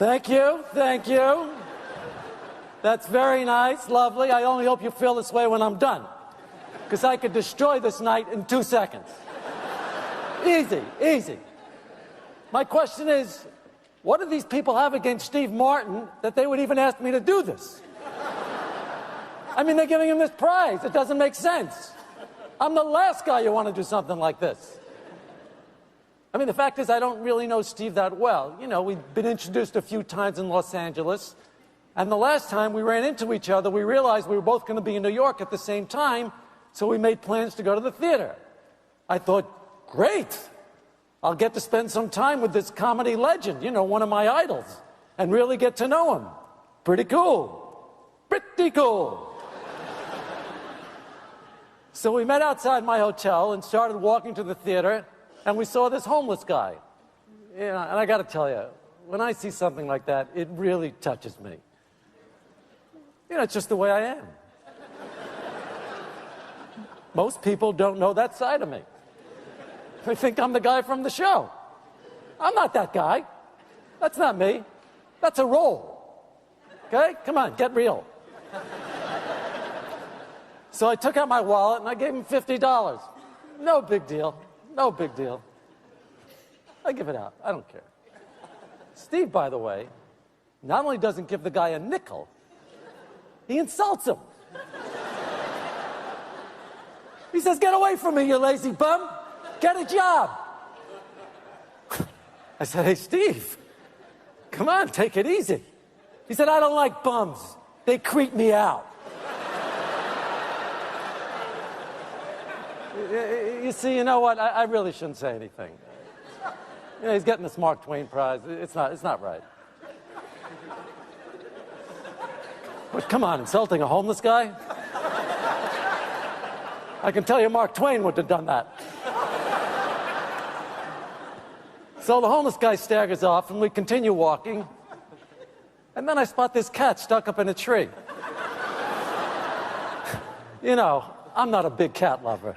Thank you, thank you. That's very nice, lovely. I only hope you feel this way when I'm done, because I could destroy this night in 2 seconds. Easy, easy. My question is, what do these people have against Steve Martin that they would even ask me to do this? I mean, they're giving him this prize. It doesn't make sense. I'm the last guy you want to do something like this. I mean, the fact is, I don't really know Steve that well. You know, we've been introduced a few times in Los Angeles, and the last time we ran into each other, we realized we were both going to be in New York at the same time, so we made plans to go to the theater. I thought, great. I'll get to spend some time with this comedy legend, you know, one of my idols, and really get to know him. Pretty cool. Pretty cool. So we met outside my hotel and started walking to the theater, and we saw this homeless guy. You know, and I got to tell you, when I see something like that, it really touches me. You know, it's just the way I am. Most people don't know that side of me. They think I'm the guy from the show. I'm not that guy. That's not me. That's a role. Okay? Come on, get real. So I took out my wallet and I gave him $50. No big deal. No big deal. I give it out. I don't care. Steve, by the way, not only doesn't give the guy a nickel, he insults him. He says, "Get away from me, you lazy bum. Get a job." I said, "Hey, Steve, come on, take it easy." He said, "I don't like bums. They creep me out." You see, you know what? I really shouldn't say anything. You know, he's getting this Mark Twain Prize. It's not right. But come on, insulting a homeless guy? I can tell you Mark Twain wouldn't have done that. So the homeless guy staggers off, and we continue walking. And then I spot this cat stuck up in a tree. You know, I'm not a big cat lover.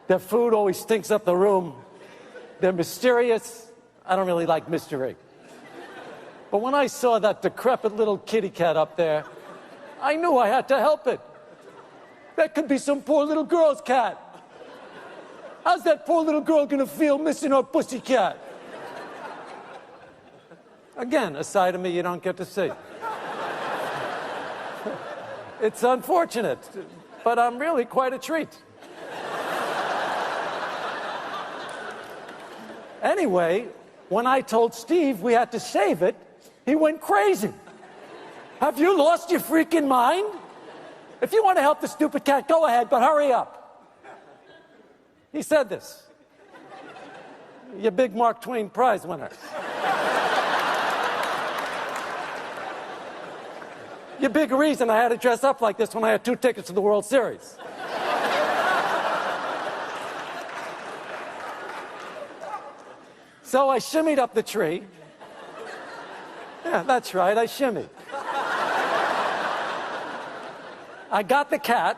Their food always stinks up the room. They're mysterious. I don't really like mystery. But when I saw that decrepit little kitty cat up there, I knew I had to help it. That could be some poor little girl's cat. How's that poor little girl gonna feel missing her pussy cat? Again, a side of me you don't get to see. It's unfortunate, but I'm really quite a treat. Anyway, when I told Steve we had to save it, he went crazy. Have you lost your freaking mind? If you want to help the stupid cat, go ahead, but hurry up. He said this. You big Mark Twain Prize winner. Your big reason I had to dress up like this when I had 2 tickets to the World Series. So I shimmied up the tree. Yeah, that's right, I shimmied. I got the cat,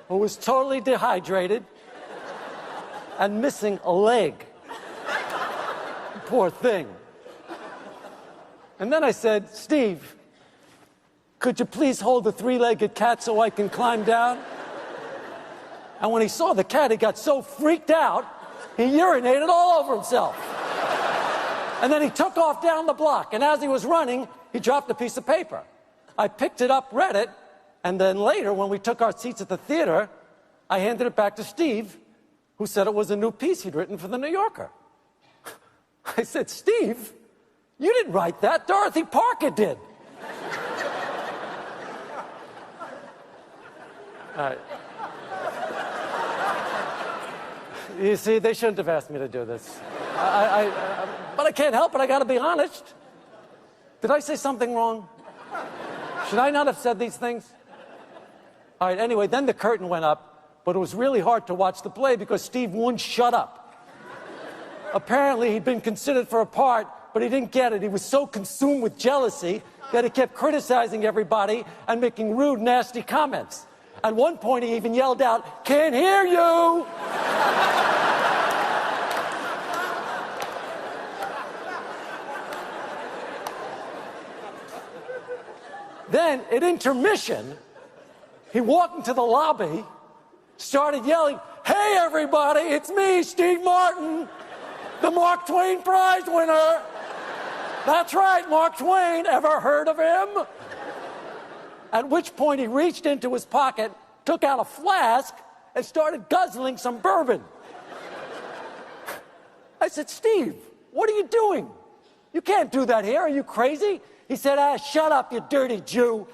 who was totally dehydrated and missing a leg. Poor thing. And then I said, "Steve, could you please hold the 3-legged cat so I can climb down?" And when he saw the cat, he got so freaked out, he urinated all over himself. And then he took off down the block, and as he was running, he dropped a piece of paper. I picked it up, read it, and then later, when we took our seats at the theater, I handed it back to Steve, who said it was a new piece he'd written for The New Yorker. I said, "Steve, you didn't write that. Dorothy Parker did." All right. You see, they shouldn't have asked me to do this. But I can't help it. I got to be honest. Did I say something wrong? Should I not have said these things? All right, anyway, then the curtain went up, but it was really hard to watch the play because Steve wouldn't shut up. Apparently, he'd been considered for a part, but he didn't get it. He was so consumed with jealousy that he kept criticizing everybody and making rude, nasty comments. At one point, he even yelled out, "Can't hear you!" then, at intermission, he walked into the lobby, started yelling, "Hey, everybody, it's me, Steve Martin, the Mark Twain Prize winner." That's right, Mark Twain. Ever heard of him? At which point he reached into his pocket, took out a flask, and started guzzling some bourbon. I said, "Steve, what are you doing? You can't do that here. Are you crazy?" He said, "Ah, shut up, you dirty Jew."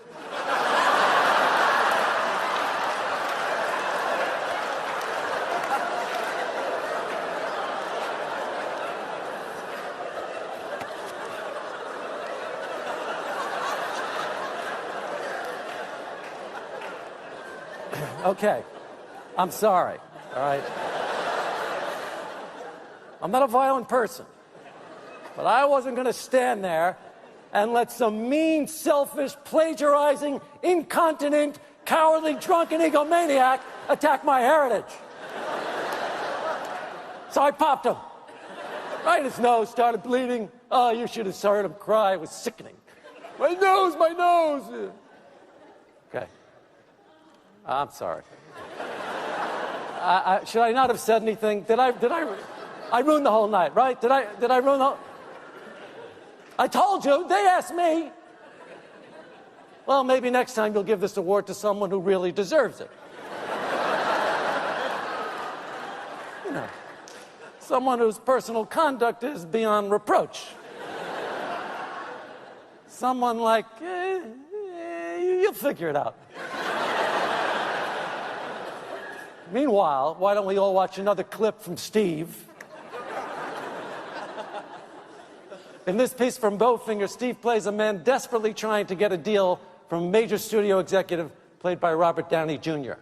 Okay, I'm sorry, all right? I'm not a violent person, but I wasn't going to stand there and let some mean, selfish, plagiarizing, incontinent, cowardly, drunken egomaniac attack my heritage. So I popped him. Right in his nose, started bleeding. Oh, you should have heard him cry. It was sickening. My nose, my nose. Okay. I'm sorry. Should I not have said anything? I ruined the whole night, right? Did I ruin the whole... I told you, they asked me. Well, maybe next time you'll give this award to someone who really deserves it. You know, someone whose personal conduct is beyond reproach. Someone like, you'll figure it out. Meanwhile, why don't we all watch another clip from Steve? In this piece from Bowfinger, Steve plays a man desperately trying to get a deal from a major studio executive played by Robert Downey Jr.